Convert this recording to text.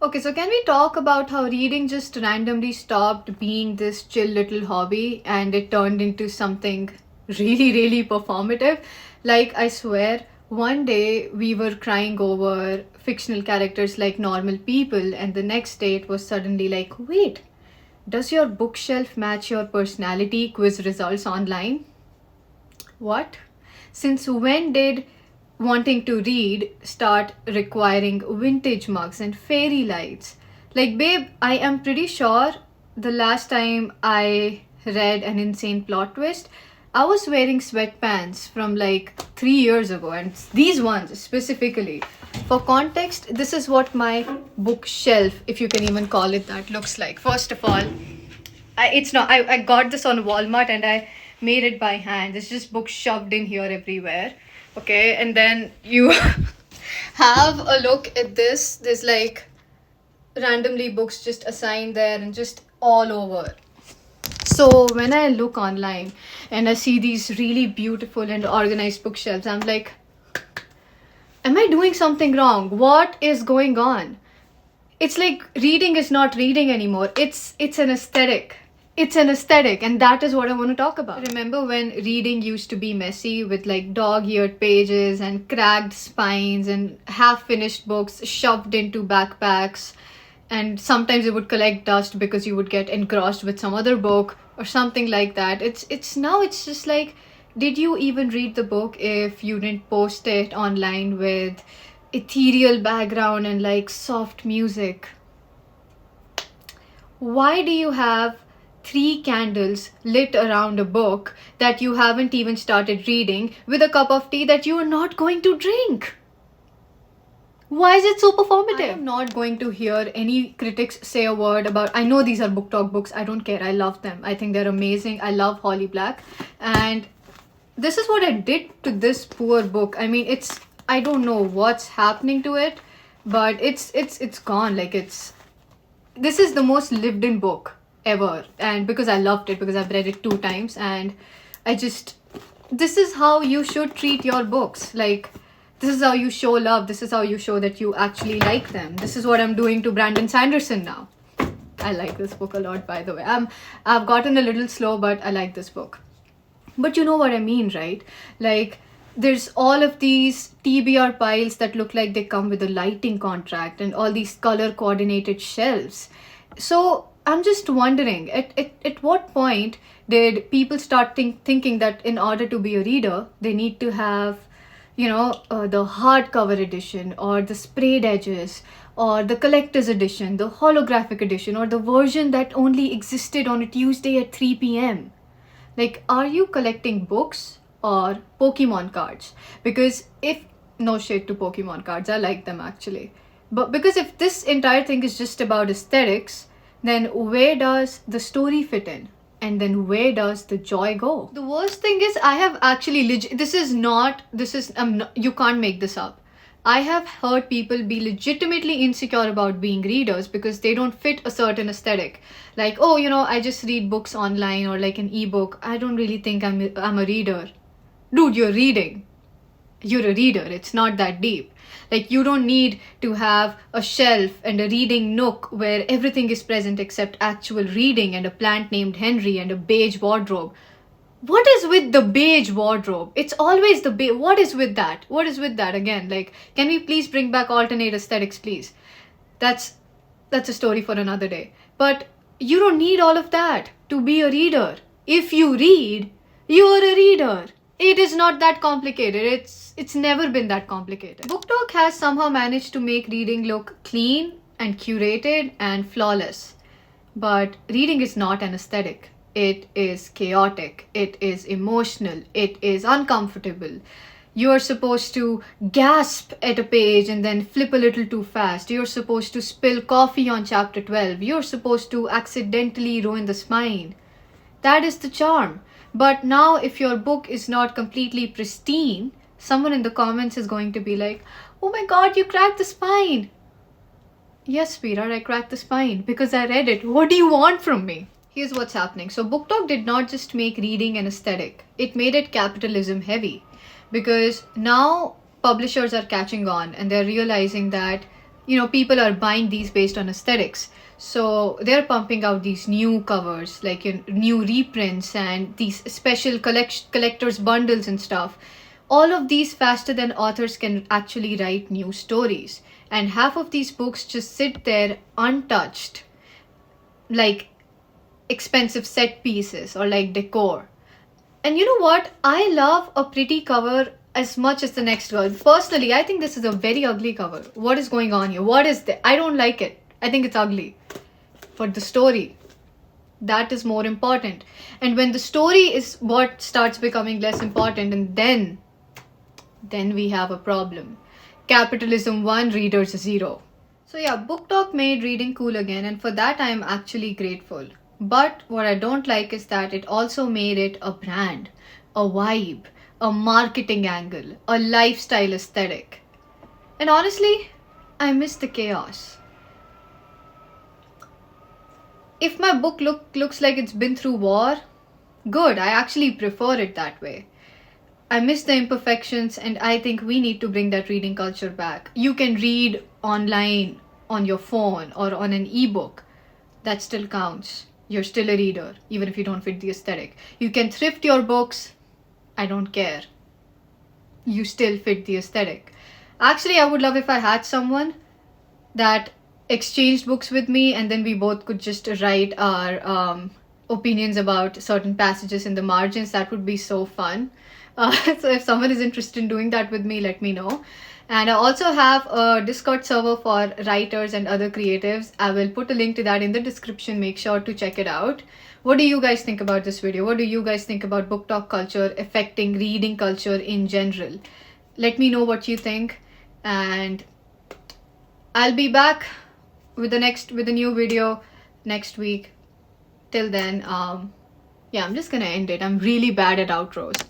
Okay, so can we talk about how reading just randomly stopped being this chill little hobby and it turned into something really, really performative? Like, I swear, one day we were crying over fictional characters like normal people, and the next day it was suddenly like, wait, does your bookshelf match your personality quiz results online? What? Since when did wanting to read start requiring vintage mugs and fairy lights? Like, babe, I am pretty sure the last time I read an insane plot twist, I was wearing sweatpants from like 3 years ago, and these ones specifically. For context, this is what my bookshelf, if you can even call it that, looks like. First of all, it's not. I got this on Walmart and I made it by hand. It's just books shoved in here everywhere. Okay, and then you have a look at this. There's like randomly books just assigned there and just all over. So when I look online and I see these really beautiful and organized bookshelves, I'm like, am I doing something wrong? What is going on? It's like reading is not reading anymore. It's an aesthetic. It's an aesthetic, and that is what I want to talk about. Remember when reading used to be messy with like dog-eared pages and cracked spines and half-finished books shoved into backpacks, and sometimes it would collect dust because you would get engrossed with some other book or something like that. It's now it's just like, did you even read the book if you didn't post it online with ethereal background and like soft music? Why do you have three candles lit around a book that you haven't even started reading with a cup of tea that you are not going to drink? Why is it so performative? I am not going to hear any critics say a word about. I know these are book talk books. I don't care. I love them. I think they're amazing. I love Holly Black. And this is what I did to this poor book. I mean, I don't know what's happening to it, but it's gone. Like, this is the most lived in book ever, and because I loved it, because I've read it 2 times, and this is how you should treat your books. Like, this is how you show love. This is how you show that you actually like them. This is what I'm doing to Brandon Sanderson now. I like this book a lot, by the way. I've gotten a little slow, but I like this book. But you know what I mean, right? Like, there's all of these TBR piles that look like they come with a lighting contract and all these color coordinated shelves. So I'm just wondering, at what point did people start thinking that in order to be a reader, they need to have, the hardcover edition or the sprayed edges or the collector's edition, the holographic edition, or the version that only existed on a Tuesday at 3 p.m.? Like, are you collecting books or Pokemon cards? Because no shade to Pokemon cards, I like them actually. But because if this entire thing is just about aesthetics, then where does the story fit in? And then where does the joy go? The worst thing is, I have actually you can't make this up. I have heard people be legitimately insecure about being readers because they don't fit a certain aesthetic. Like, oh, I just read books online or like an ebook. I don't really think I'm a reader. Dude, you're reading. You're a reader. It's not that deep. Like, you don't need to have a shelf and a reading nook where everything is present except actual reading and a plant named Henry and a beige wardrobe. What is with the beige wardrobe? It's always the beige. What is with that? What is with that again? Like, can we please bring back alternate aesthetics, please? That's a story for another day. But you don't need all of that to be a reader. If you read, you're a reader. It is not that complicated. It's never been that complicated. BookTok has somehow managed to make reading look clean and curated and flawless. But reading is not an aesthetic. It is chaotic. It is emotional. It is uncomfortable. You're supposed to gasp at a page and then flip a little too fast. You're supposed to spill coffee on chapter 12. You're supposed to accidentally ruin the spine. That is the charm. But now, if your book is not completely pristine, someone in the comments is going to be like, oh my god, you cracked the spine. Yes, sweetheart, I cracked the spine because I read it. What do you want from me? Here's what's happening. So BookTok did not just make reading an aesthetic. It made it capitalism heavy. Because now publishers are catching on and they're realizing that people are buying these based on aesthetics. So they're pumping out these new covers, like new reprints and these special collectors bundles and stuff. All of these faster than authors can actually write new stories. And half of these books just sit there untouched, like expensive set pieces or like decor. And you know what? I love a pretty cover as much as the next girl. Personally, I think this is a very ugly cover. What is going on here? What is that? I don't like it. I think it's ugly. But the story, that is more important. And when the story is what starts becoming less important, and then we have a problem. Capitalism 1, readers 0. So yeah, Book Talk made reading cool again, and for that I am actually grateful. But what I don't like is that it also made it a brand, a vibe, a marketing angle, a lifestyle aesthetic. And honestly, I miss the chaos. If my book looks like it's been through war, good, I actually prefer it that way. I miss the imperfections, and I think we need to bring that reading culture back. You can read online, on your phone, or on an ebook. That still counts. You're still a reader, even if you don't fit the aesthetic. You can thrift your books. I don't care. You still fit the aesthetic. Actually, I would love if I had someone that exchanged books with me, and then we both could just write our opinions about certain passages in the margins. That would be so fun. So if someone is interested in doing that with me, let me know. And I also have a Discord server for writers and other creatives. I will put a link to that in the description. Make sure to check it out. What do you guys think about this video? What do you guys think about book talk culture affecting reading culture in general? Let me know what you think, and I'll be back with a new video next week. Till then, yeah, I'm just gonna end it. I'm really bad at outros.